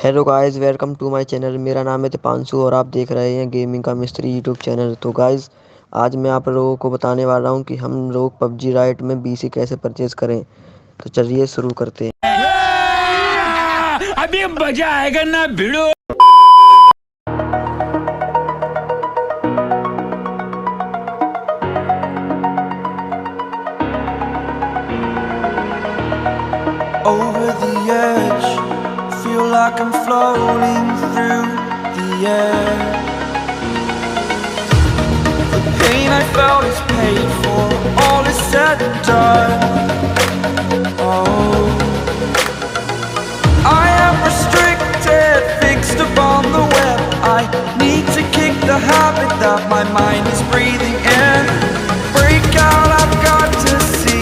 Hello guys, welcome to my channel. मेरा नाम है दीपांशु और आप देख रहे हैं गेमिंग का मिस्त्री यूट्यूब चैनल। तो गाइस, आज मैं आप लोगों को बताने वाला हूं कि हम लोग पबजी राइट में बीसी कैसे परचेज करें। तो चलिए शुरू करते हैं। अभी मजा आएगा ना भिड़ो। Over the edge, feel like I'm floating through the air. The pain I felt is paid for, all is said and done. Oh, I am restricted, fixed upon the web. I need to kick the habit that my mind is breathing in. Break out, I've got to see.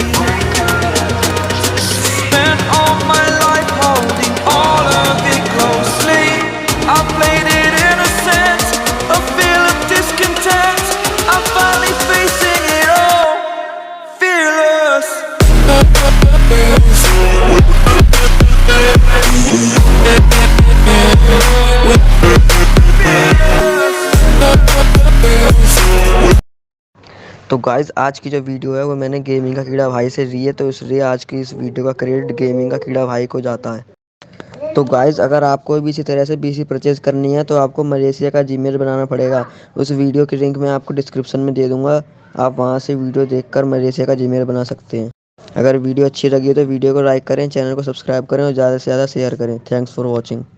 Spent all my life holding all of it closely. I played it innocent, a feel of discontent. I'm finally facing it all, fearless. तो guys, आज की जो video है वो मैंने gaming का कीड़ा भाई से ली है, तो इसलिए आज की इस वीडियो का क्रेडिट गेमिंग का कीड़ा भाई को जाता है। तो गाइस, अगर आपको भी इसी तरह से बीसी परचेज करनी है तो आपको मलेशिया का जीमेल बनाना पड़ेगा। उस वीडियो की लिंक मैं आपको डिस्क्रिप्शन में दे दूंगा। आप वहां से वीडियो देखकर मलेशिया का जीमेल बना सकते हैं। अगर वीडियो अच्छी लगी तो वीडियो को लाइक करें, चैनल को सब्सक्राइब करें और ज़्यादा से ज़्यादा शेयर करें। Thanks for watching.